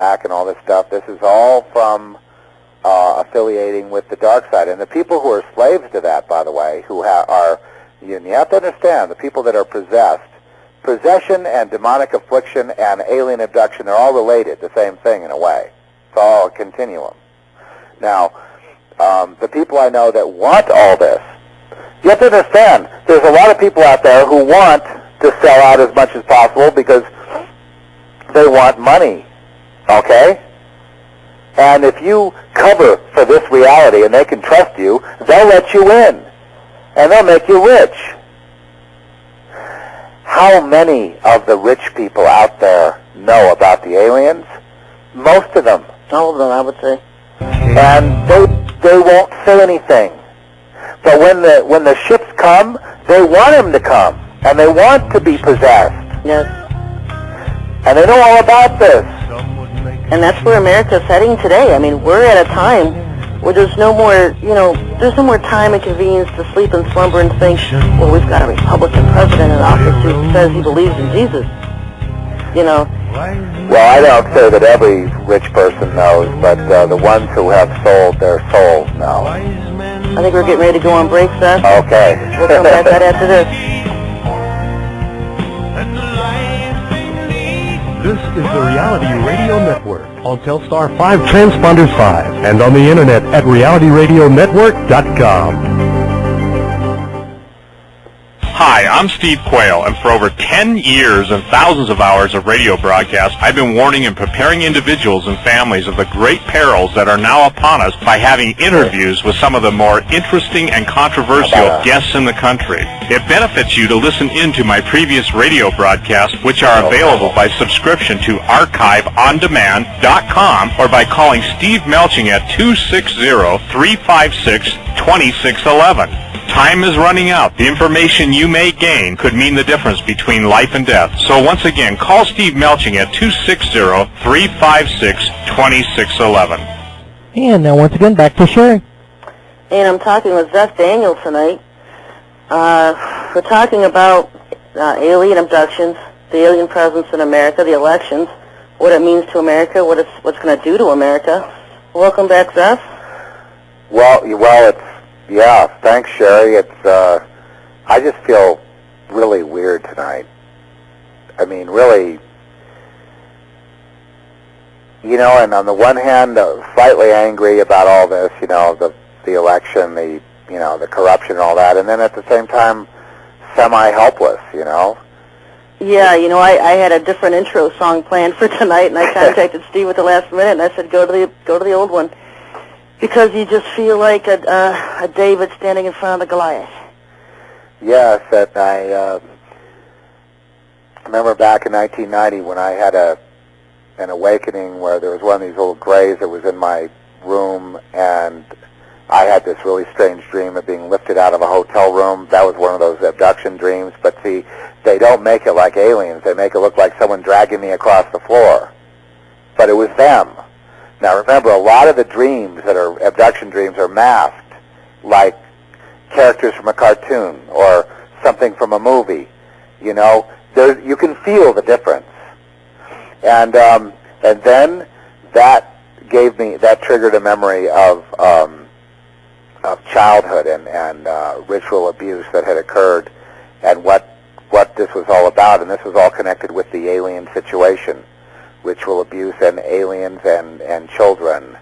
and all this stuff. This is all from affiliating with the dark side. And the people who are slaves to that, by the way, who are, you have to understand, the people that are possessed, possession and demonic affliction and alien abduction, they're all related, the same thing in a way. It's all a continuum. Now, the people I know that want all this, you have to understand, there's a lot of people out there who want to sell out as much as possible because they want money, okay? And if you cover for this reality and they can trust you, they'll let you in, and they'll make you rich. How many of the rich people out there know about the aliens? Most of them. All of them, I would say. And they won't say anything. But when the ships come, they want them to come, and they want to be possessed. Yes. And they know all about this. And that's where America's heading today. I mean, we're at a time where there's no more, there's no more time and convenience to sleep and slumber and think, well, we've got a Republican president in office who says he believes in Jesus. Well, I don't say that every rich person knows, but the ones who have sold their souls know. I think we're getting ready to go on break, Seth. Okay. We'll come back right after this. This is the Reality Radio Network on Telstar 5 Transponders 5 and on the internet at realityradionetwork.com. Hi, I'm Steve Quayle, and for over 10 years and thousands of hours of radio broadcasts, I've been warning and preparing individuals and families of the great perils that are now upon us by having interviews with some of the more interesting and controversial guests in the country. It benefits you to listen in to my previous radio broadcasts, which are available by subscription to archiveondemand.com or by calling Steve Melching at 260-356-2611. Time is running out. The information you may gain could mean the difference between life and death. So once again, call Steve Melching at 260-356-2611. And now once again, back to Sherry. And I'm talking with Zeph Daniel tonight. We're talking about alien abductions, the alien presence in America, the elections, what it means to America, what's going to do to America. Welcome back, Zeph. Well, yeah, thanks, Sherry. I just feel really weird tonight. I mean, really, and on the one hand, slightly angry about all this, the election, the corruption and all that, and then at the same time, semi-helpless, Yeah, I had a different intro song planned for tonight, and I contacted Steve at the last minute, and I said, go to the old one. Because you just feel like a David standing in front of the Goliath. Yes, and I remember back in 1990 when I had an awakening where there was one of these little grays that was in my room, and I had this really strange dream of being lifted out of a hotel room. That was one of those abduction dreams, but see, they don't make it like aliens. They make it look like someone dragging me across the floor. But it was them. Now remember, a lot of the dreams that are abduction dreams are masked, like characters from a cartoon or something from a movie. You can feel the difference. And then that triggered a memory of childhood and ritual abuse that had occurred, and what this was all about. And this was all connected with the alien situation. Ritual abuse and aliens and children,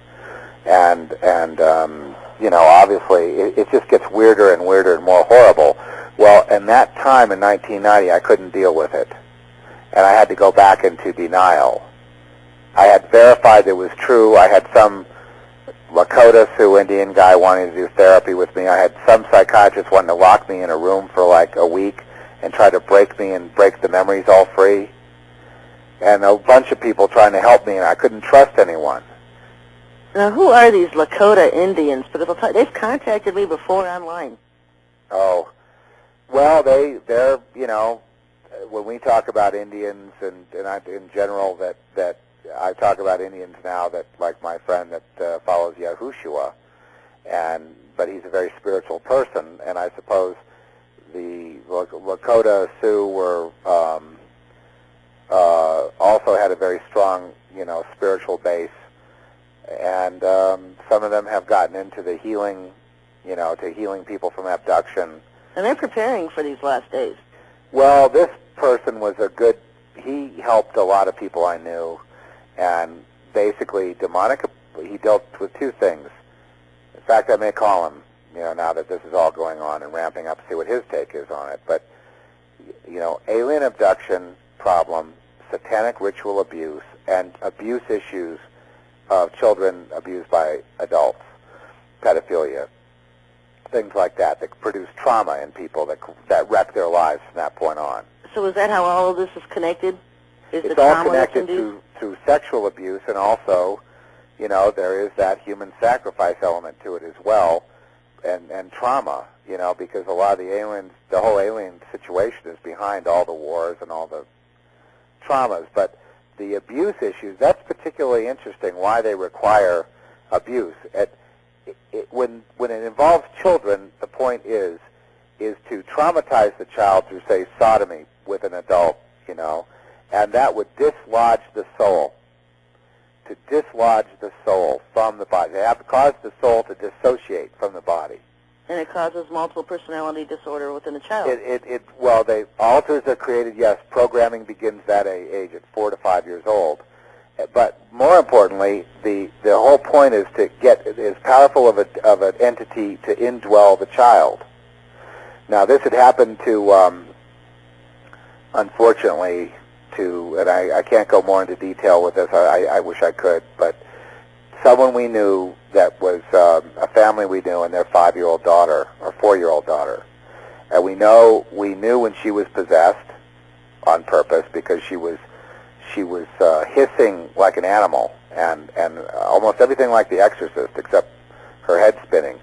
and obviously it just gets weirder and weirder and more horrible. Well, in that time in 1990, I couldn't deal with it, and I had to go back into denial. I had verified it was true. I had some Lakota Sioux Indian guy wanting to do therapy with me. I had some psychiatrist wanting to lock me in a room for like a week and try to break me and break the memories all free. And a bunch of people trying to help me, and I couldn't trust anyone. Now, who are these Lakota Indians? Because they've contacted me before online. Oh, well, they're when we talk about Indians and in general that I talk about Indians now that like my friend that follows Yahushua, but he's a very spiritual person, and I suppose the Lakota Sioux were also had a very strong, spiritual base, and some of them have gotten into the healing, to healing people from abduction. And they're preparing for these last days. Well, this person was he helped a lot of people I knew, and basically he dealt with two things. In fact, I may call him, now that this is all going on and ramping up, see what his take is on it. But, alien abduction problem, satanic ritual abuse, and abuse issues of children abused by adults, pedophilia, things like that produce trauma in people that wreck their lives from that point on. So is that how all of this is connected? It's all connected to sexual abuse, and also, there is that human sacrifice element to it as well, and trauma, because a lot of the whole alien situation is behind all the wars and all the traumas. But the abuse issues, that's particularly interesting, why they require abuse. When it involves children, the point is to traumatize the child through, say, sodomy with an adult, and that would dislodge the soul. To dislodge the soul from the body. They have to cause the soul to dissociate from the body. And it causes multiple personality disorder within the child. The alters are created, yes, programming begins that age at 4 to 5 years old. But more importantly, the whole point is to get as powerful of an entity to indwell the child. Now, this had happened to, unfortunately, and I can't go more into detail with this, I wish I could, but someone we knew that was a family we knew and their 5-year-old daughter, or 4-year-old daughter. And we knew when she was possessed on purpose, because she was hissing like an animal, and almost everything like The Exorcist, except her head spinning.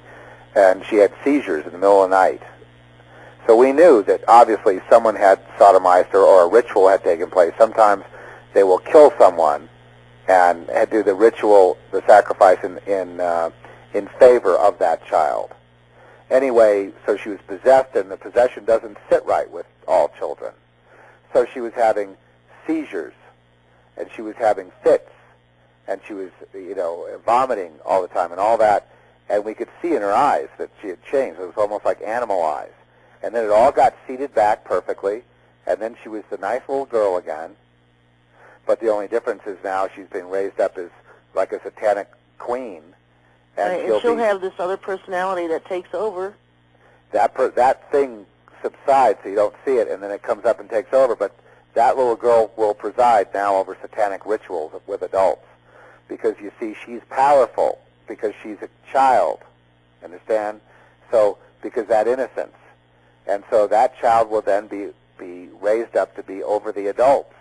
And she had seizures in the middle of the night. So we knew that obviously someone had sodomized her, or a ritual had taken place. Sometimes they will kill someone and do the ritual, the sacrifice in favor of that child. Anyway, so she was possessed, and the possession doesn't sit right with all children. So she was having seizures, and she was having fits, and she was, vomiting all the time and all that. And we could see in her eyes that she had changed. It was almost like animal eyes. And then it all got seated back perfectly, and then she was the nice little girl again. But the only difference is now she's been raised up as like a satanic queen. And she'll have this other personality that takes over. That thing subsides, so you don't see it, and then it comes up and takes over. But that little girl will preside now over satanic rituals with adults. Because, you see, she's powerful, because she's a child. Understand? So, because that innocence. And so that child will then be raised up to be over the adults.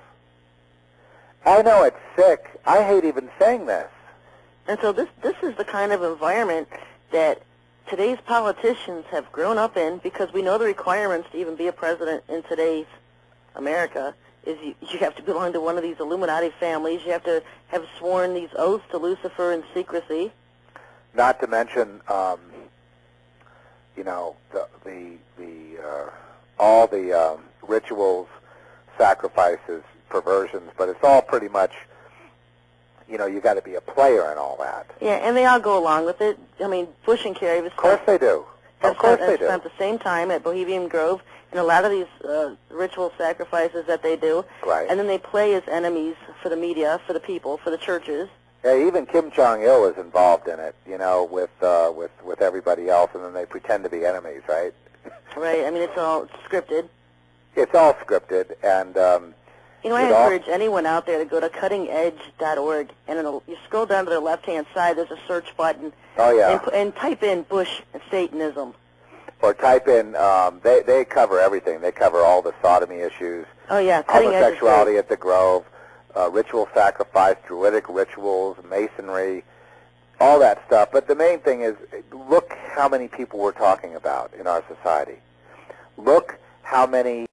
I know it's sick. I hate even saying this. And so this is the kind of environment that today's politicians have grown up in, because we know the requirements to even be a president in today's America is you have to belong to one of these Illuminati families. You have to have sworn these oaths to Lucifer in secrecy. Not to mention, all the rituals, sacrifices, perversions, but it's all pretty much, you got to be a player in all that. Yeah, and they all go along with it. I mean, Bush and Kerry Of course they do. Of course they do. Spent the same time at Bohemian Grove in a lot of these ritual sacrifices that they do. Right. And then they play as enemies for the media, for the people, for the churches. Yeah, even Kim Jong-il is involved in it, with everybody else, and then they pretend to be enemies, right? Right. I mean, it's all scripted. It's all scripted, and I encourage anyone out there to go to cuttingedge.org, and you scroll down to the left-hand side. There's a search button. Oh yeah. And type in Bush and Satanism. Or type in. They cover everything. They cover all the sodomy issues. Oh yeah. Cutting homosexuality at the Grove. Ritual sacrifice, druidic rituals, masonry, all that stuff. But the main thing is, look how many people we're talking about in our society. Look how many